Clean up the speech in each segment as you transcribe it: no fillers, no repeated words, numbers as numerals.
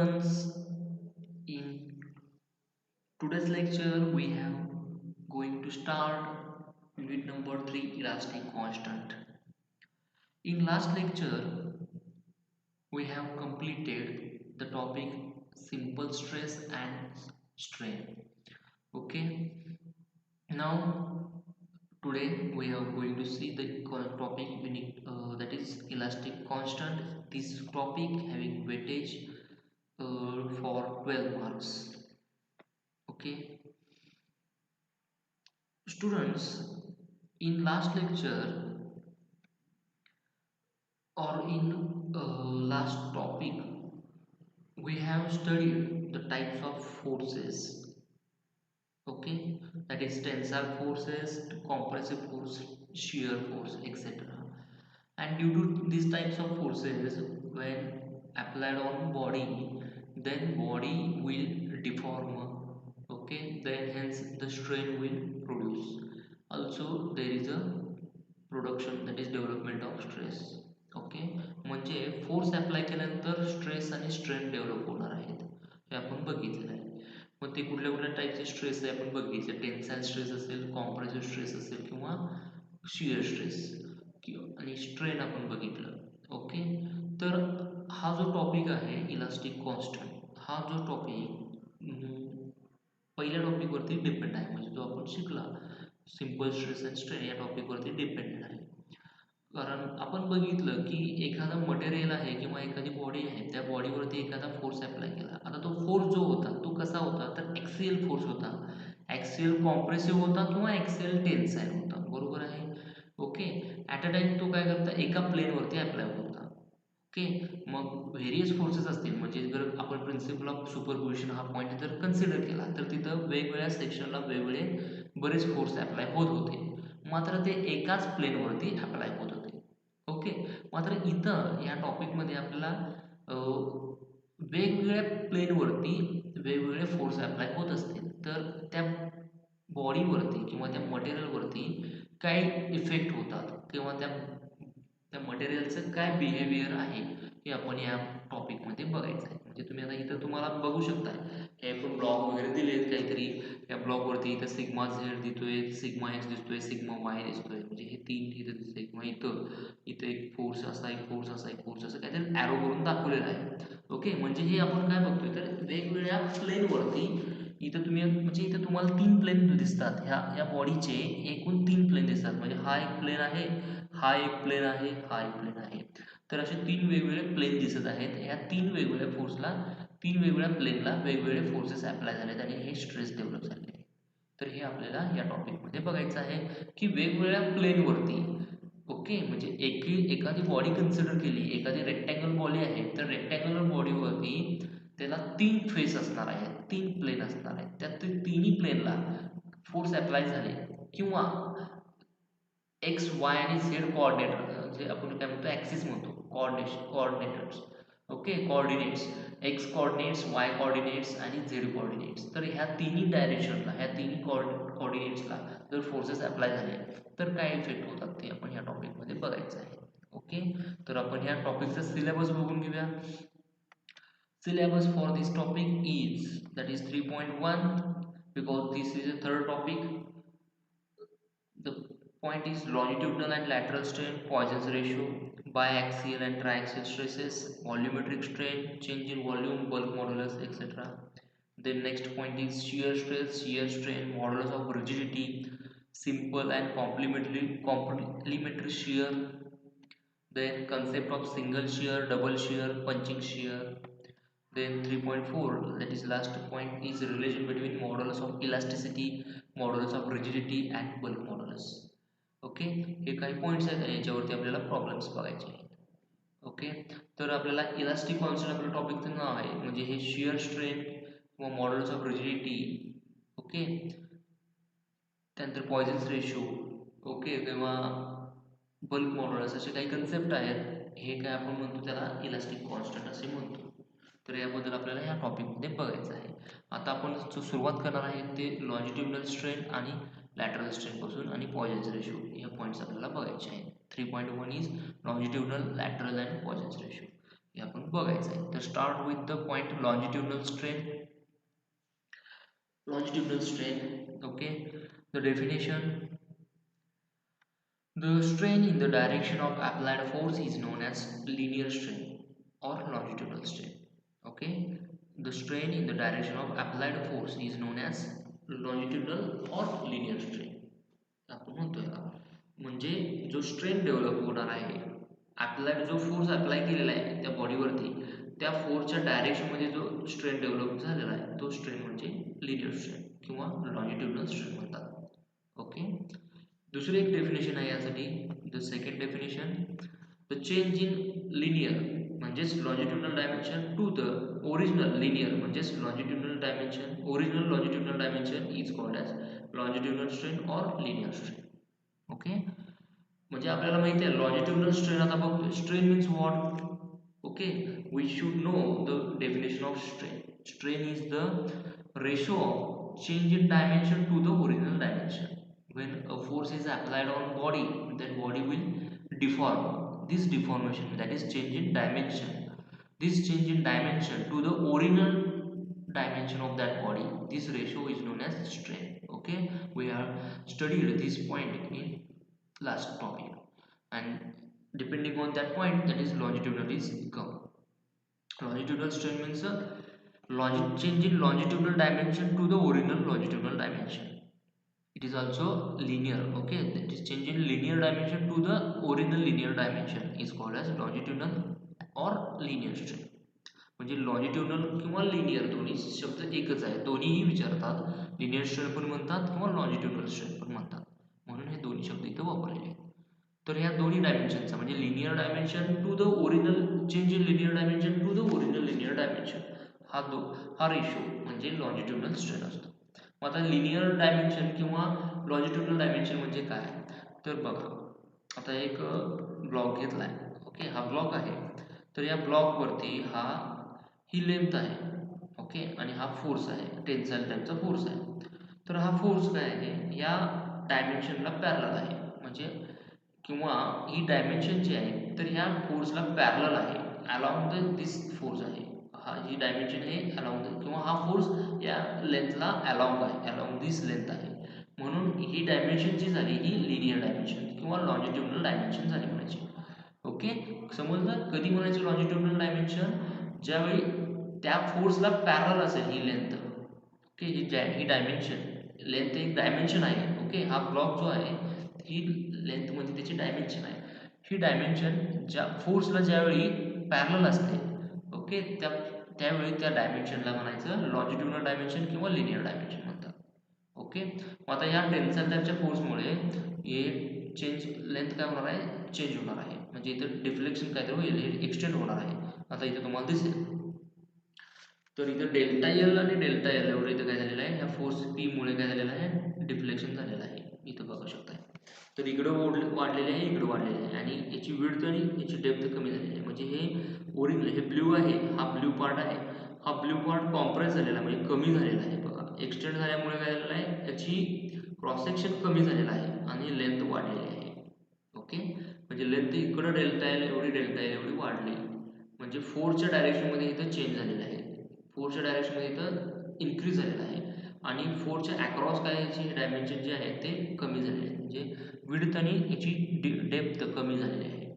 Students, in today's lecture we have going to start unit number 3, elastic constant. In last lecture we have completed the topic simple stress and strain. Okay, now today we are going to see the topic unit that is elastic constant. This topic having weightage for 12 marks. Okay, students, in last lecture or in last topic we have studied the types of forces. Okay, that is tensile forces, compressive force, shear force, etc. And due to these types of forces, when applied on body, then body will deform. Okay, then hence the strain will produce. Also there is a production, that is development of stress. Okay, म्हणजे force apply केल्यानंतर stress आणि strain develop होणार आहेत हे आपण बघितलं आहे. मग ते कुठल्या कुठल्या टाईपचे स्ट्रेस आहे आपण बघितलं. टेन्साइल स्ट्रेस असेल, कॉम्प्रेसिव्ह स्ट्रेस असेल किंवा शियर स्ट्रेस आणि स्ट्रेन आपण बघितलं. ओके, तर हा जो टॉपिक आहे इलास्टिक कॉन्स्टंट, हा जो टॉपिक पहिल्या टॉपिकवरती डिपेंड आहे. म्हणजे जो आपण शिकला सिंपल स्ट्रेस अँड स्ट्रेन या टॉपिकवरती डिपेंडेंट आहे. कारण आपण बघितलं की एखादा मटेरियल आहे किंवा एखादी बॉडी आहे, त्या बॉडीवरती एखादा फोर्स अप्लाय केला. आता तो फोर्स जो होता तो कसा होता, तर ॲक्सियल फोर्स होता, ॲक्सियल कॉम्प्रेसिव्ह होता किंवा ॲक्सियल टेन्साइल होता. बरोबर आहे. ओके, ॲट अ टाइम तो काय करता, एका प्लेनवरती अप्लाय होता. ओके, मग व्हेरियस फोर्सेस असतील, म्हणजे जर आपण प्रिन्सिपल ऑफ सुपरपोजिशन हा पॉईंट जर कन्सिडर केला तर तिथं वेगवेगळ्या सेक्शनला वेगवेगळे बरेच फोर्स अप्लाय होत होते, मात्र ते एकाच प्लेनवरती अप्लाय होत होते. ओके, मात्र इथं या टॉपिकमध्ये आपल्याला वेगवेगळ्या प्लेनवरती वेगवेगळे फोर्स अप्लाय होत असतील, तर त्या बॉडीवरती किंवा त्या मटेरियलवरती काय इफेक्ट होतात किंवा त्या त्या मटेरियलचं काय बिहेवियर आहे हे आपण या टॉपिकमध्ये बघायचं आहे. म्हणजे तुम्ही आता इथं तुम्हाला बघू शकता, हे आपण ब्लॉक वगैरे दिलेत काहीतरी. या ब्लॉकवरती इथं सिग्मा झेड दिसतोय, सिग्मा एक्स दिसतोय, सिग्मा वाय दिसतोय, म्हणजे हे तीन इथं दिसतंय. किंवा इथं एक फोर्स असा, एक फोर्स असा, एक फोर्स असं काहीतरी ॲरो करून दाखवलेलं आहे. ओके, म्हणजे हे आपण काय बघतोय, तर वेगवेगळ्या प्लेनवरती इथं तुम्ही म्हणजे इथं तुम्हाला 3 प्लेन दिसतात. ह्या बॉडीचे एकूण 3 प्लेन दिसतात. म्हणजे हा एक प्लेन आहे, हा एक प्लेन आहे, हा एक प्लेन आहे. तर असे 3 वेगवेगळे प्लेन दिसत आहेत. या 3 वेगवेगळ्या फोर्सला, 3 वेगवेगळ्या प्लेनला वेगवेगळे फोर्सेस अप्लाय झालेत आणि हे स्ट्रेस डेव्हलप झाले आहे. तर हे आपल्याला या टॉपिकमध्ये बघायचं आहे की वेगवेगळ्या प्लेनवरती. ओके, म्हणजे एखादी बॉडी कन्सिडर केली, एखादी रेक्टँगल बॉडी आहे, तर रेक्टँग्युलर बॉडीवरती त्याला 3 फेस असणार आहेत, 3 प्लेन असणार आहेत. त्या तिन्ही प्लेनला फोर्स अप्लाय झाले किंवा एक्स वाय आणि झेड कोऑर्डिनेटर, जे आपण काय म्हणतो ॲक्सिस म्हणतो, coordinators. Okay, coordinates, x coordinates, Y coordinates आणि झेड कोऑर्डिनेट्स. तर ह्या तिन्ही डायरेक्शनला, ह्या तिन्ही कोऑर्डिनेट्सला जर फोर्सेस अप्लाय झाले तर काय इफेक्ट होतात ते आपण या टॉपिकमध्ये बघायचं आहे. ओके, तर आपण या टॉपिकचा सिलेबस बघून घेऊया. Syllabus for this topic is, that is 3.1, because this is a third topic. The point is longitudinal and lateral strain, Poisson's ratio, biaxial and triaxial stresses, volumetric strain, change in volume, bulk modulus, etc. Then next point is shear stress, shear strain, modulus of rigidity, simple and complementary shear. Then concept of single shear, double shear, punching shear. Then 3.4, that is last point, is the relation between modulus of elasticity, modulus of rigidity and bulk modulus. Okay, हे काही points आहेत आणि याच्यावरती आपल्याला problems बघायचे आहेत. Okay, तर आपल्याला इलास्टिक कॉन्स्टंट आपलं टॉपिकचं नाव आहे, म्हणजे हे शियर स्ट्रेन किंवा मॉड्युलस ऑफ रिजिडिटी. ओके, त्यानंतर पॉयझन्स रेशो, ओके, किंवा बल्क मॉड्युलस, असे काही कन्सेप्ट आहेत. हे काय आपण म्हणतो त्याला इलास्टिक कॉन्स्टंट असे म्हणतो. तर याबद्दल आपल्याला या टॉपिकमध्ये बघायचं आहे. आता आपण जो सुरुवात करणार आहे ते लॉन्जिट्युडिनल स्ट्रेन आणि लॅटरल स्ट्रेन पासून आणि पॉयझन्स रेशो या पॉईंट्स आपल्याला बघायचे आहेत. 3.1 is longitudinal, lateral and Poisson's ratio. हे आपण बघायचं आहे. तर start with the point longitudinal strain. Longitudinal strain, okay. The definition: the strain in the direction of applied force is known as linear strain or longitudinal strain, okay. The strain in the direction of applied force is known as longitudinal or linear strain. आपण म्हणतोय का, म्हणजे जो strain develop होणार आहे, applied जो force apply केलेला आहे त्या बॉडीवरती, त्या फोर्सच्या डायरेक्शनमध्ये जो स्ट्रेन डेव्हलप झालेला आहे तो स्ट्रेन म्हणजे लिनियर स्ट्रेन किंवा लॉन्जिट्युडनल स्ट्रेन म्हणतात, ओके. दुसरी एक डेफिनेशन आहे यासाठी. The second definition: the change in linear म्हणजेच longitudinal dimension to the original linear म्हणजेच longitudinal dimension, original longitudinal dimension is called as longitudinal strain or linear strain, okay. म्हणजे आपल्याला माहिती आहे लॉन्जिट्युडनल स्ट्रेन आता बघतोय. Strain means what, okay. We should know the definition of strain. Strain is the ratio of change in dimension to the original dimension. When a force is applied on body, that body will deform. This deformation, that is change in dimension, this change in dimension to the original dimension of that body, this ratio is known as strain, okay. We have studied this point in last topic, and depending on that point, that is longitudinal is come. Longitudinal strain means a change in longitudinal dimension to the original longitudinal dimension. It is also linear, okay. That is change in linear dimension to the original linear dimension is called as longitudinal or linear strain. म्हणजे longitudinal किंवा linear दोन्ही शब्द एकच आहे, दोन्हीही विचारतात. Linear strain पण म्हणतात किंवा लॉन्जिट्युडनल स्ट्रेन पण म्हणतात, म्हणून हे दोन्ही शब्द इथे वापरलेले आहेत. तर ह्या दोन्ही डायमेन्शनचा म्हणजे linear dimension to the original, change in linear dimension to the original linear dimension, हा रेशो म्हणजे लॉन्जिट्युडनल स्ट्रेन असतो. आता लिनियर डायमेन्शन किंवा लॉन्जिट्युडनल डायमेन्शन म्हणजे काय, तर बघा आता एक ब्लॉक घेतला आहे, ओके. हा ब्लॉक आहे, तर या ब्लॉकवरती ही लेंथ आहे, ओके, आणि हा फोर्स आहे, टेन्साईल टाईपचा फोर्स आहे. तर हा फोर्स काय आहे, या डायमेन्शनला पॅरलल आहे, म्हणजे किंवा ही डायमेन्शन जी आहे तर ह्या फोर्सला पॅरलल आहे, अलॉंग द दिस फोर्स आहे. ही डायमेन्शन आहे अलॉंग किंवा हा फोर्स या लेंथला अलॉंग आहे, अलॉंग दिस लेंथ आहे, म्हणून ही डायमेन्शन जी झाली ही लिनियर डायमेन्शन किंवा लॉन्जिट्युडनल डायमेन्शन झाली म्हणायची, ओके. समजलं. कधी म्हणायचं लॉन्जिट्युडनल डायमेन्शन, ज्यावेळी त्या फोर्सला पॅरलल असेल ही लेंथ, ओके. ही डायमेन्शन लेंथ एक डायमेन्शन आहे, ओके. हा ब्लॉक जो आहे ही लेंथ म्हणजे त्याची डायमेन्शन आहे. ही डायमेन्शन ज्या फोर्सला ज्यावेळी पॅरलल असते, ओके, त्यावेळी त्या डायमेन्शनला म्हणायचं लॉन्जिट्युडनल डायमेन्शन किंवा लिनियर डायमेन्शन म्हणतात, ओके. आता या टेन्साईल टाईपच्या फोर्समुळे हे चेंज लेंथ काय होणार आहे, चेंज होणार आहे, म्हणजे इथं डिफ्लेक्शन काहीतरी होईल, हे एक्सटेंड होणार आहे. आता इथं तुम्हाला दिसेल, तर इथं डेल्टा एल आणि डेल्टा एल एवढं इथं काय झालेलं आहे, ह्या फोर्स पी मुळे काय झालेलं आहे, डिफ्लेक्शन झालेलं आहे, इथं बघू शकता. तर इकडं वाढलेले आहे, इकडं वाढलेले आहे, आणि याची विड्थ आणि याची डेप्थ कमी झालेली आहे. म्हणजे हे ओरिजिनल हे ब्ल्यू आहे, हा ब्ल्यू पार्ट आहे, हा ब्ल्यू पार्ट कॉम्प्रेस झालेला म्हणजे कमी झालेला आहे. बघा एक्सटेंड झाल्यामुळे काय झालेलं आहे, याची क्रॉस सेक्शन कमी झालेला आहे आणि लेंथ वाढलेली आहे, ओके. म्हणजे लेंथ इकडं डेल्टा एल एवढी वाढली, म्हणजे फोर्सच्या डायरेक्शनमध्ये इथं चेंज झालेलं आहे, फोर्सच्या डायरेक्शनमध्ये इथं इन्क्रीज झालेलं आहे, आणि फोर्सच्या अक्रॉस काय याची डायमेन्शन जे आहे ते कमी झालेले आहे, म्हणजे विड्थ आणि याची डेप्थ कमी झालेली आहे,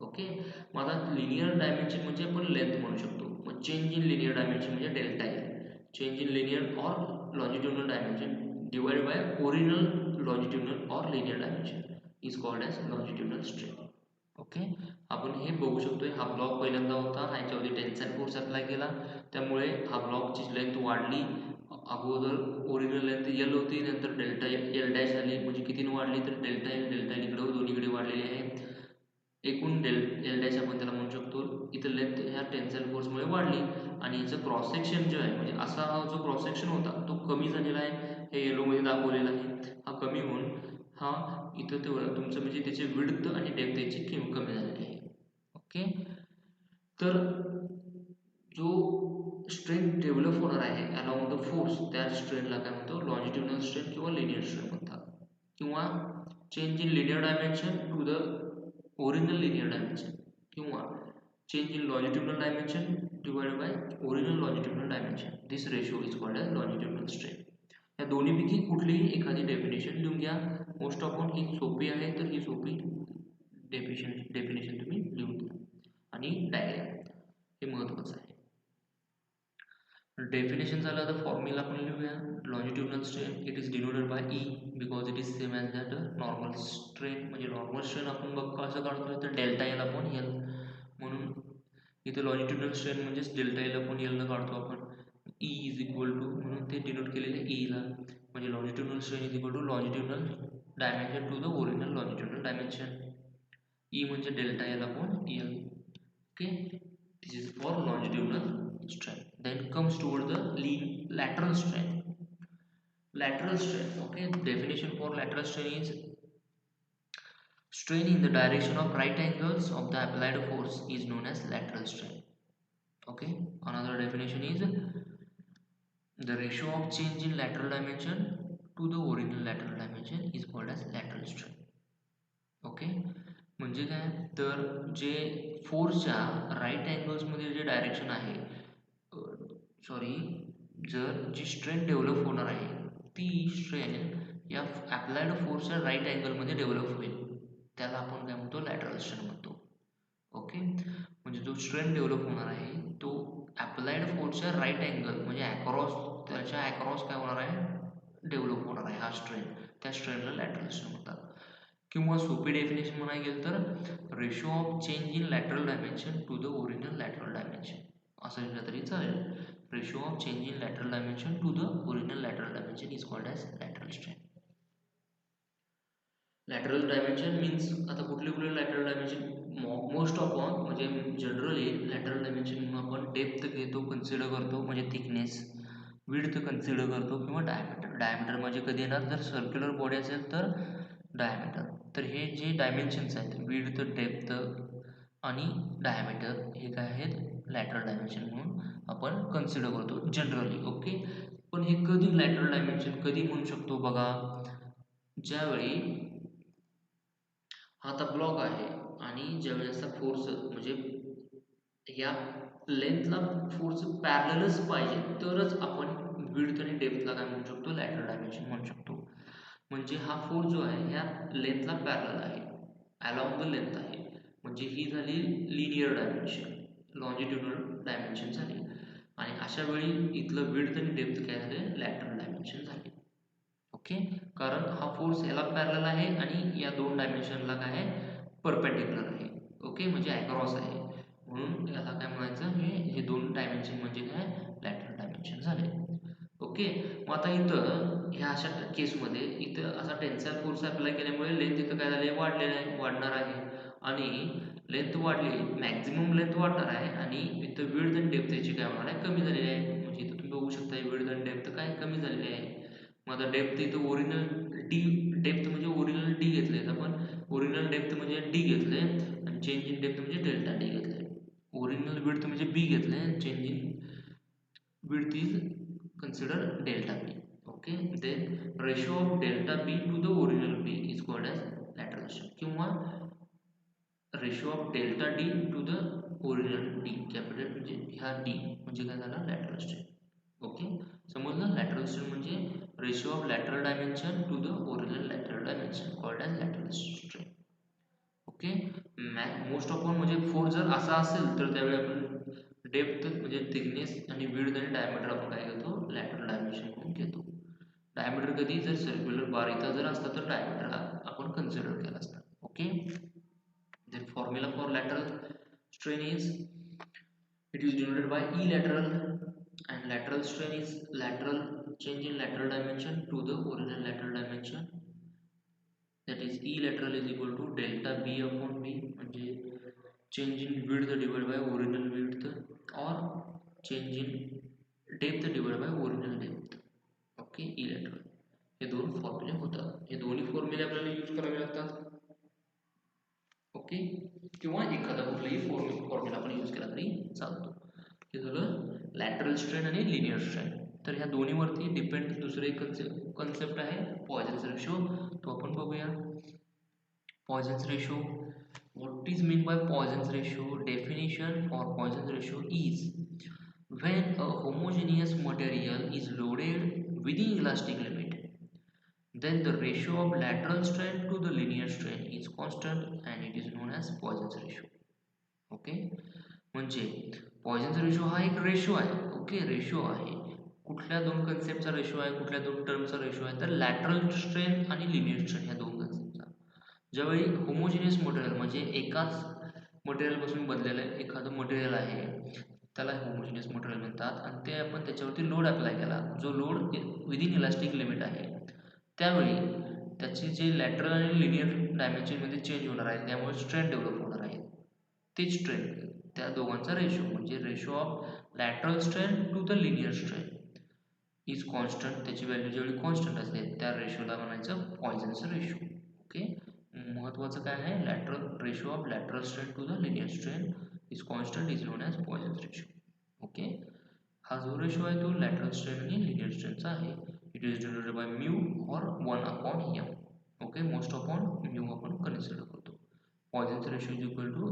ओके. मग आता लिनियर डायमेन्शन म्हणजे आपण लेंथ म्हणू शकतो. मग चेंज इन लिनियर डायमेन्शन म्हणजे delta L, change in linear or longitudinal dimension divided by original longitudinal or linear dimension is called as longitudinal strain, okay. आपण हे बघू शकतोय, हा ब्लॉक पहिल्यांदा होता, ह्याच्यावरती टेन्साईल फोर्स अप्लाय केला, त्यामुळे हा ब्लॉकची लेंथ वाढली. अगोदर ओरिजिनल लेंथ एल होती, नंतर डेल्टा एल डॅश झाली, म्हणजे कितीने वाढली तर डेल्टा एल इकडं दोन्हीकडे वाढलेली आहे. एकूण एल डॅश आपण त्याला म्हणू शकतो. इथं लेंथ ह्या टेन्साईल फोर्समुळे वाढली, आणि याचं क्रॉस सेक्शन जे आहे म्हणजे असा हा जो क्रॉस सेक्शन होता तो कमी झालेला आहे, हे येलोमध्ये दाखवलेला आहे. हा कमी होऊन हा इथं तेवढं तुमचं म्हणजे त्याची विड्थ आणि डेप्थ याची कमी झालेली आहे, ओके. तर जो स्ट्रेन डेव्हलप होणार आहे अलॉंग द फोर्स, त्या स्ट्रेनला काय म्हणतो, लॉन्जिट्युडनल स्ट्रेन किंवा लिनियर स्ट्रेन म्हणतात, किंवा change in linear dimension to the original linear dimension, किंवा change in longitudinal dimension divided by original longitudinal dimension. This ratio is called as longitudinal strain. या दोन्हीपैकी कुठलीही एखादी डेफिनेशन लिहून घ्या. मोस्ट ऑफ ऑल ही सोपी आहे, तर ही सोपी डेफिनेशन तुम्ही लिहून घ्या. आणि डायग्राम हे महत्त्वाचं आहे. डेफिनेशन झालं. आता फॉर्म्युला पण लिहूया. Longitudinal strain it is denoted bye E because it is same as that normal strain. म्हणजे नॉर्मल स्ट्रेन आपण बघ कसं काढतोय, तर डेल्टा एल आपण एल म्हणून इथे लॉन्जिट्युडिनल स्ट्रेन म्हणजेच डेल्टा एल आपण एल न काढतो आपण. ई इज इक्वल टू म्हणून ते डिनोट केलेलं आहे ईला. म्हणजे longitudinal strain is equal to longitudinal dimension to the original longitudinal dimension. E म्हणजे delta L upon L. Okay, this is for longitudinal strain. Then comes toward the lateral strain. Lateral strain, okay, definition for lateral strain is strain in the direction of right angles of the applied force is known as lateral strain. Okay, another definition is the ratio of change in lateral dimension to the original lateral dimension is called as lateral strain. Okay, म्हणजे काय, तर जे फोर्सच्या right अँगल्समध्ये जे direction आहे, sorry, जर जी strain develop होणार आहे ती स्ट्रेन या अप्लाइड फोर्सच्या राईट अँगलमध्ये डेव्हलप होईल, त्याला आपण काय म्हणतो, लॅटरल स्ट्रेन म्हणतो. ओके, म्हणजे जो स्ट्रेन डेव्हलप होणार आहे तो अप्लाइड फोर्सच्या राईट अँगल म्हणजे अक्रॉस, त्याच्या अक्रॉस काय होणार आहे, डेव्हलप होणार आहे हा स्ट्रेन, त्या स्ट्रेनला लॅटरल स्ट्रेन म्हणतात. किंवा सोपी डेफिनेशन म्हणायला गेलं तर ratio of change in lateral dimension to the original lateral dimension असं लिहिलं तरी चालेल. Ratio of change in lateral dimension to the original lateral dimension is called as lateral strain. Lateral dimension means आता कुठले कुठले lateral dimension, most of all म्हणजे generally lateral dimension म्हणून आपण डेप्थ घेतो, कन्सिडर करतो, म्हणजे थिकनेस, विड्थ कन्सिडर करतो, किंवा डायमीटर. डायमीटर म्हणजे कधी येणार, जर सर्क्युलर बॉडी असेल तर डायमीटर. तर हे जे डायमेन्शन्स आहेत, विड्थ, डेप्थ आणि डायमीटर, हे काय आहेत, लॅटरल डायमेन्शन म्हणून आपण कन्सिडर करतो जनरली. ओके, पण हे कधी लॅटरल डायमेन्शन कधी म्हणू शकतो बघा, ज्यावेळी हा आता ब्लॉक आहे आणि ज्यावेळी असा फोर्स म्हणजे या लेंथला फोर्स पॅरलच पाहिजे, तरच आपण विड्थ आणि डेप्थला काय म्हणू शकतो, लॅटरल डायमेन्शन म्हणू शकतो. म्हणजे हा फोर्स जो आहे ह्या लेंथला पॅरलल आहे, अलॉंग द लेंथ आहे, म्हणजे ही झाली लिनियर डायमेन्शन, लॉन्जिट्युडिनल डायमेन्शन झाली. आणि अशा वेळी इथलं विड्थ आणि डेप्थ काय झाले, लॅटरल डायमेन्शन झाले. ओके, कारण हा फोर्स याला पॅरलल आहे आणि या दोन डायमेन्शनला काय आहे, परपेंडिक्युलर आहे. ओके, म्हणजे अक्रॉस आहे, म्हणून याला काय म्हणायचं, हे दोन डायमेन्शन म्हणजे काय, लॅटरल डायमेन्शन झाले. ओके, मग आता इथं ह्या अशा केसमध्ये इथं असा टेन्साईल फोर्स अप्लाय केल्यामुळे लेंथ इथं काय झाले, वाढलेलं आहे, वाढणार आहे. आणि लेंथ वाढली, मॅक्झिमम लेंथ वाढणार आहे आणि इथं विड्थ आणि डेप्थ याची काय होणार आहे, कमी झालेली आहे. म्हणजे इथं तुम्ही बघू शकता विड्थ आणि डेप्थ काय कमी झालेली आहे. मग आता डेप्थ इथं ओरिजिनल डी, डेप्थ म्हणजे ओरिजिनल डी घेतले, आपण ओरिजिनल डेप्थ म्हणजे डी घेतले आणि चेंज इन डेप्थ म्हणजे डेल्टा डी घेतले. ओरिजिनल विड्थ म्हणजे बी घेतले आणि change in width is consider delta B. Okay, then ratio of delta B to the original B is called as lateral strain, किंवा ratio of delta D to the original D, capital म्हणजे ह्या D म्हणजे काय झाला, lateral strain. Okay, समजलं, lateral strain म्हणजे ratio of lateral dimension to the original lateral dimension called as lateral strain. Okay, most of all म्हणजे force जर असा असेल तर त्यावेळी आपण डेप्थ म्हणजे थिकनेस आणि विड्थ आणि डायमीटर आपण काय घेतो, लॅटरल डायमेन्शन म्हणून घेतो. डायमीटर कधी, जर सर्क्युलर बार इथं जर असता तर डायमीटर आपण कन्सिडर केला असता. Okay, then formula for lateral strain is it is denoted by E lateral, and lateral strain is lateral change in lateral dimension to the original lateral dimension, that is E lateral is equal to delta B upon B, म्हणजे change in width divided by original width or change in depth divided by original depth. Okay, E lateral हे दोन फॉर्म्युले होतात. हे दोन्ही फॉर्म्युले आपल्याला use करावे लागतात. Okay, किंवा एखादा कुठलाही फॉर्म्युला आपण यूज केला तरी चालतो. हे झालं लॅटरल स्ट्रेन आणि लिनियर स्ट्रेन. तर ह्या दोन्हीवरती डिपेंड दुसरं एक कन्सेप्ट आहे पॉयझन्स रेशो, तो आपण बघूया. Poisson's ratio What is meant by Poisson's ratio? Definition for Poisson's ratio is when a homogeneous material is loaded within elastic limit, then the ratio of lateral strain to the linear strain is constant and it is known as Poisson's ratio. Okay, म्हणजे पॉइझनचा ratio हा एक ratio आहे. Okay, ratio आहे. कुठल्या दोन कन्सेप्टचा ratio आहे, कुठल्या दोन टर्मचा रेशो आहे, तर लॅटरल स्ट्रेन आणि लिनियर स्ट्रेन ह्या दोन कन्सेप्टचा. ज्यावेळी होमोजिनियस मटेरियल म्हणजे एकाच मटेरियलपासून बनलेलं एखादं मटेरियल आहे त्याला होमोजिनियस मटेरियल म्हणतात आणि ते आपण त्याच्यावरती लोड अप्लाय केला, जो लोड विदिन इलास्टिक लिमिट आहे, त्यावेळी त्याची जे लॅटरल आणि लिनियर डायमेन्शनमध्ये चेंज होणार आहे, त्यामुळे स्ट्रेन डेव्हलप होणार आहे. तेच स्ट्रेन, त्या दोघांचा रेशो म्हणजे ratio of lateral strain to the linear strain is constant. त्याची व्हॅल्यू जेवढी कॉन्स्टंट असते त्या रेशोला म्हणायचं पॉइझनचं रेशो. ओके, महत्त्वाचं काय आहे, lateral ratio of lateral strain to the linear strain is constant is known as Poisson's ratio. Okay, हा जो रेशो आहे तो लॅटरल स्ट्रेन आणि लिनियर स्ट्रेनचा आहे. It is denoted by mu और 1/m. Okay, most upon mu आपण consider करतो. Poisson's ratio is equal to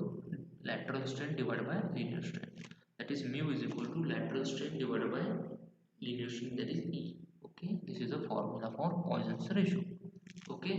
lateral strain divided by linear strain. That is mu is equal to lateral strain divided by linear strain, that is E. Okay, this is a formula for Poisson's ratio. Okay.